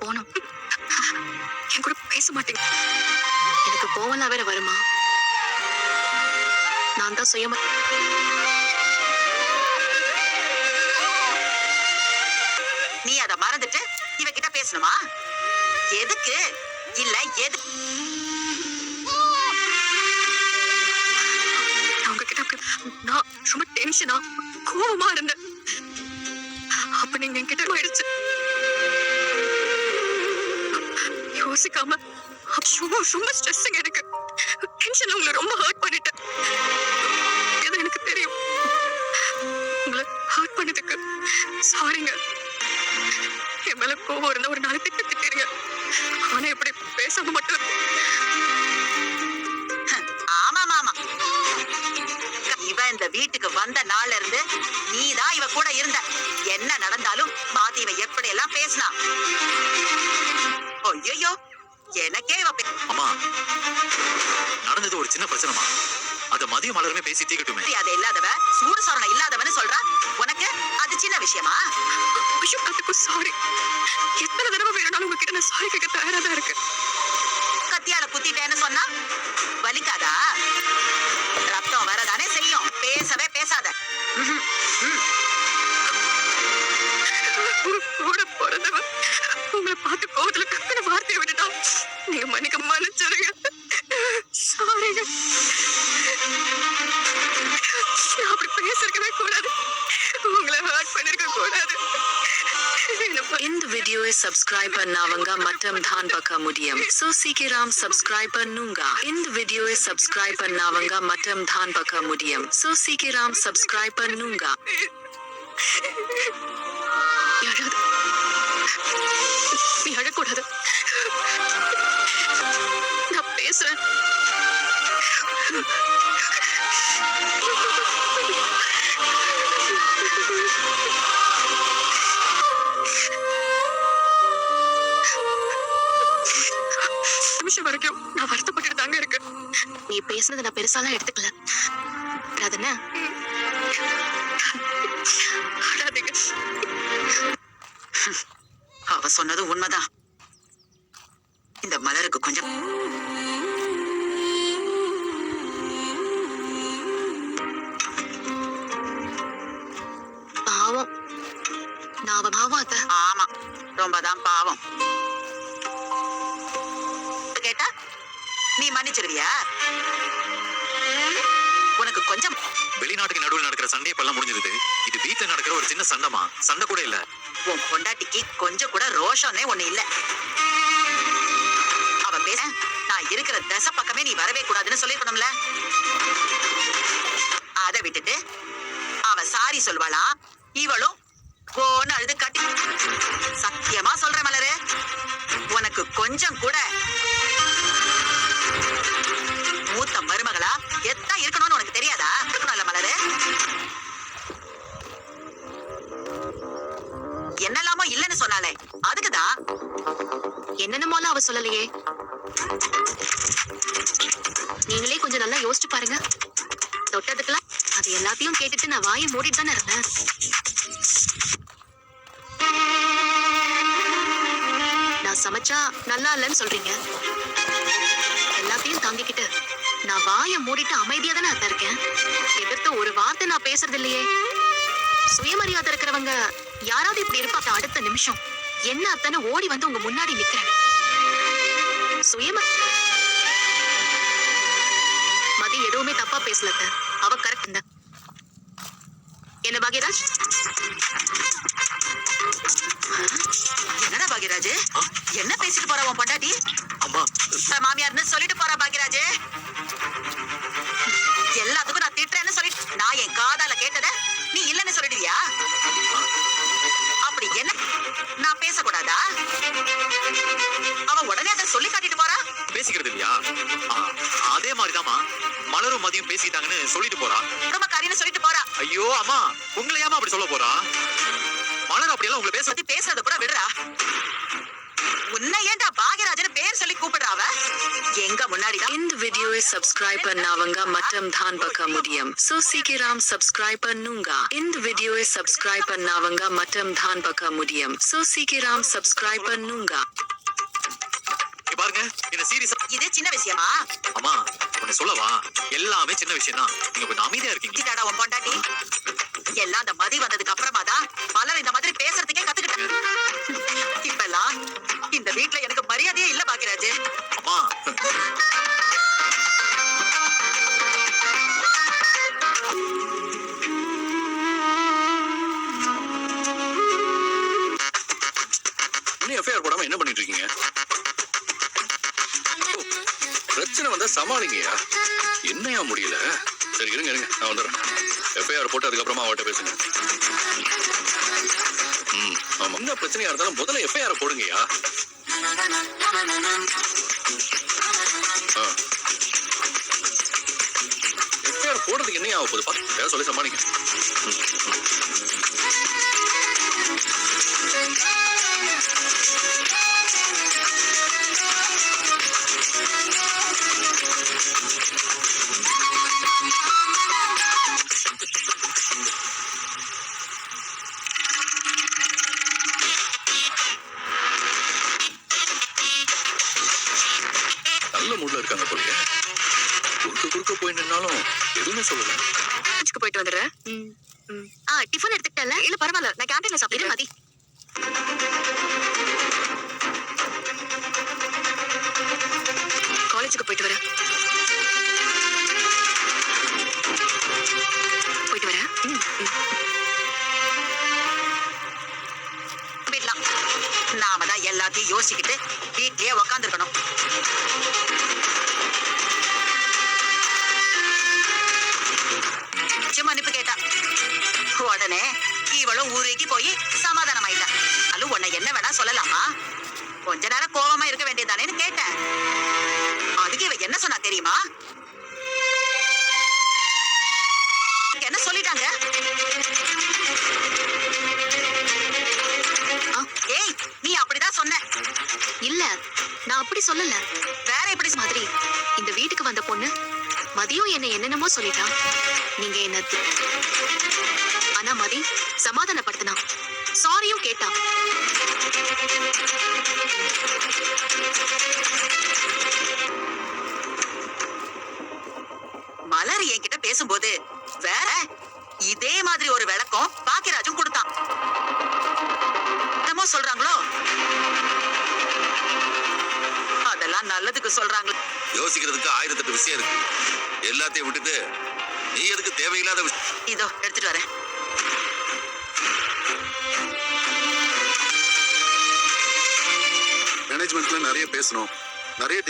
போகணும். என் கூட பேச மாட்டேங்க. எனக்கு கோவம்லாம் வேற வருமா? நான் தான் சுயமா நீ அத மறந்துட்டு இவகிட்ட பேசணுமா? எதுக்கு? இல்ல எது உங்ககிட்ட நான் ரொம்ப டென்ஷனா கோவமா இருந்தேன். அப்ப நீங்க என்கிட்ட போயிடுச்சு. யோசிக்காம ரொம்ப ஸ்ட்ரெஸ்ஸுங்க எனக்கு. டென்ஷன்ல உங்களை ரொம்ப ஹர்ட் பண்ணிட்டேன். இது எனக்கு தெரியும். உங்களை ஹர்ட் பண்ணதுக்கு சாரிங்க. என் மேல கோவம் இருந்தா ஒரு நாள் திட்டுறீங்க. ஆனா எப்படி பேசாம மட்டும் ஆமா மாமா, இவ இந்த வீட்டுக்கு வந்த நாள்ல இருந்து நீதான் இவ கூட இருந்த. என்ன நடந்தாலும் பாத்தி இவ எப்படி எல்லாம் பேசினா. ஐயோ, எனக்கே இவ அம்மா, நடந்தது ஒரு சின்ன பிரச்சனைமா. அத மதியம் மலருமே பேசி தீக்கட்டுமே. அது இல்லாதவ சூடு சொரணை இல்லாதவன்னு சொல்றா. உனக்கு அது சின்ன விஷயமா? சாரி. எத்தனை தடவை வேணும்னாலும் உங்ககிட்ட நான் சாரி கேட்க தயாரா தான் இருக்கு. கத்தியால குத்திட்டேன்னு சொன்னா வலிக்காதா? ரத்தம் வரதானே செய்யும். பேசவே பேசாத. கூட பிறந்தவ உங்களை பார்த்து கோவத்துல கத்தின வார்த்தையை விட்டுட்டா. நீங்க மன்னிச்சிருங்க. சாரிங்க. அப்படி பேசிருக்கவே கூடாது. உங்களை ஹர்ட் பண்ணிருக்க கூடாது. இந்த வீடியோவை சப்ஸ்கிரைப் பண்ணவங்க மட்டும் தான் பார்க்க முடியும். சோ சீக்கிரம் சப்ஸ்கிரைப் பண்ணுங்க. இந்த வீடியோவை சப்ஸ்கிரைப் பண்ணவங்க மட்டும் தான் பார்க்க முடியும். சோ சீக்கிரம் சப்ஸ்கிரைப் பண்ணுங்க. நீ அழக்கூடாது. நான் பேசுறேன். நிமிஷம் வரைக்கும் நான் வருத்தப்பட்டு தாங்க இருக்கேன். நீ பேசுனதை நான் பெருசாலாம் எடுத்துக்கல. அதுன அவ சொன்னது உண்மைதான். இந்த மலருக்கு கொஞ்சம் பாவம். நான் பாவம் அத. ஆமா, ரொம்பதான் பாவம். கேட்டா நீ மன்னிச்சிருவியா? உனக்கு கொஞ்சம் வெளிநாட்டுக்கு நடுவில் நடக்கிற சண்டை இப்பெல்லாம் முடிஞ்சிருது. இது வீட்டுல நடக்கிற ஒரு சின்ன சண்டைமா. சண்டை கூட இல்ல. உன் பொண்டாட்டிக்கு கொஞ்சம் கூட ரோஷனே ஒண்ணு இல்ல. அவ பேச நான் இருக்கிற தசை பக்கமே நீ வரவே கூடாதுன்னு சொல்லிருக்கணும்ல. அத விட்டுட்டு அவ சாரி சொல்வாளா? இவளும் போன்னு அழுது கட்டி. சத்தியமா சொல்ற மலரு, உனக்கு கொஞ்சம் கூட மூத்த மருமகளா எத்தா இருக்கணும்னு உனக்கு தெரியாதா? இருக்கணும்ல மலரு. என்னெல்லாமோ இல்லன்னு சொன்னாலே அதுக்குதான். என்னென்னமோலாம் அவ சொல்லலையே. நீங்களே கொஞ்சம் நல்லா யோசிச்சு பாருங்க. தொட்டதுக்கெல்லாம் அது எல்லாத்தையும் கேட்டுட்டு நான் வாயை மூடிட்டு தானே இருந்தேன். நான் சமைச்சா நல்லா இல்லைன்னு சொல்றீங்க. எல்லாத்தையும் தாங்கிக்கிட்டு நான் வாயை மூடிட்டு அமைதியா தானே அத்த இருக்கேன். எதிர்த்து ஒரு வார்த்தை நான் பேசுறது இல்லையே. சுயமரியாதை இருக்கிறவங்க யாராவது இப்படி இருப்பாங்க? அடுத்த நிமிஷம் என்ன அத்தனை ஓடி வந்து உங்க முன்னாடி நிக்கிறேன். மதி எதுவுமே தப்பா பேசல. அவ கரெக்ட். என்ன பாக்யராஜ்? என்னடா பாக்யராஜ், என்ன பேசிட்டு போற உன் பொண்டாட்டி? அம்மா, மாமியார்னு சொல்லிட்டு போறா பாக்யராஜ். எல்லாத்துக்கும் நான் திட்டுறேன்னு சொல்லி நான் என் காதால கேட்டத நீ இல்லன்னு சொல்லிடுவியா? அப்படி என்ன நான் பேசக்கூடாதா? அவ உடனே அதை சொல்லி காட்டிட்டு போறா. பேசிக்கிறது இல்லையா? அதே மாதிரிதாமா மலரும் மதியம் பேசிட்டாங்கன்னு சொல்லிட்டு போறா. குடும்பக்காரின்னு சொல்லிட்டு போறா. ஐயோ அம்மா, உங்களை ஏமா அப்படி சொல்ல போறா? மலர் அப்படியெல்லாம் உங்களை பேசுறத கூட விடுறா. உன்னை ஏன்டா பாக்யராஜன் பேர் சொல்லி கூப்பிடுறாவ? எங்க முன்னாடிதான் இந்த வீடியோவை சப்ஸ்கிரைப் பண்ணவங்க மட்டும் தான் பார்க்க முடியும். சோ சீக்கிரம் சப்ஸ்கிரைப் பண்ணுங்க. இந்த வீடியோவை சப்ஸ்கிரைப் பண்ணவங்க மட்டும் தான் பார்க்க முடியும். சோ சீக்கிரம் சப்ஸ்கிரைப் பண்ணுங்க. இங்க பாருங்க என்ன சீரியஸா. இது சின்ன விஷயமா? அம்மா உன்னை சொல்லவா, எல்லாமே சின்ன விஷயம் தான். நீங்க கொஞ்சம் அமைதியா இருக்கீங்க. இதாடா உன் பொண்டாட்டி. எல்லாம் அந்த மதி வந்ததுக்கு அப்புறமா தான் மலர் இந்த மாதிரி பேசுறதுக்கே கத்துக்கிட்டேன். இப்பெல்லாம் இந்த வீட்ல எனக்கு மரியாதையே இல்ல பாக்கியராஜ். அம்மா இன்னும் எஃப்ஐஆர் போடாம என்ன பண்ணிட்டு இருக்கீங்க? பிரச்சனை வந்தா சமாளிங்கயா. என்னையா முடியல? சரி இருங்க இருங்க, நான் வந்துடுறேன். எஃப்ஐஆர் போட்டு அதுக்கப்புறமா அவட்ட பேசுங்க. ஆமா, என்ன பிரச்சனையா இருந்தாலும் முதல்ல எஃப்ஐஆர் போடுங்கயா. எஃப்ஐஆர் போடுறதுக்கு என்னையா ஆக போகுதுப்பா? ஏதாவது சொல்லி சமாளிங்க. நல்ல மூட்ல இருக்காங்க போலயே. குறுக்க போய் நின்னாலும் எதுவுமே சொல்லல. காலேஜுக்கு போயிட்டு வந்துடுறேன். டிஃபன் எடுத்துக்கிட்டல? இல்ல பரவாயில்ல, நான் கேண்டீன்ல சாப்பிடுறேன். மதி காலேஜுக்கு போயிட்டு வரேன். போயிட்டு வரேன். விடலாம். நாம தான் எல்லாத்தையும் யோசிச்சுக்கிட்டு வீட்லயே உக்காந்துருக்கணும். மன்னிப்பு கேட்டா உடனே இவளும் ஊருக்கு போய் சமாதானம் ஆயிட்டா. அது உன்னை என்ன வேணா சொல்லலாமா? கொஞ்ச நேரம் கோவமா இருக்க வேண்டியதானேன்னு கேட்டேன். அதுக்கு இவ என்ன சொன்னா தெரியுமா? என்ன சொல்லிட்டாங்க? ஏய், நீ அப்படிதான் சொன்ன. இல்ல, நான் அப்படி சொல்லல. வேற எப்படி மாதிரி இந்த வீட்டுக்கு வந்த பொண்ணு மதியம் என்ன என்னென்னமோ சொல்லிட்டா. நீங்க என்ன ஆனா மதி சமாதானப்படுத்தினா, சாரியும் கேட்டா. மலர் என்கிட்ட பேசும்போது வேற இதே மாதிரி ஒரு விளக்கம் பாக்கியராஜும் கொடுத்தான். என்னமோ சொல்றாங்களோ, அதெல்லாம் நல்லதுக்கு சொல்றாங்களோ. யோசிக்கிறதுக்கு 1008 விஷயம் இருக்கு. எல்லாத்தையும் விட்டுட்டு நீ எதுக்கு தேவையில்லாத இதோ எடுத்துட்டு வரேன். மேனேஜ்மெண்ட்ல நிறைய பேசணும், நிறைய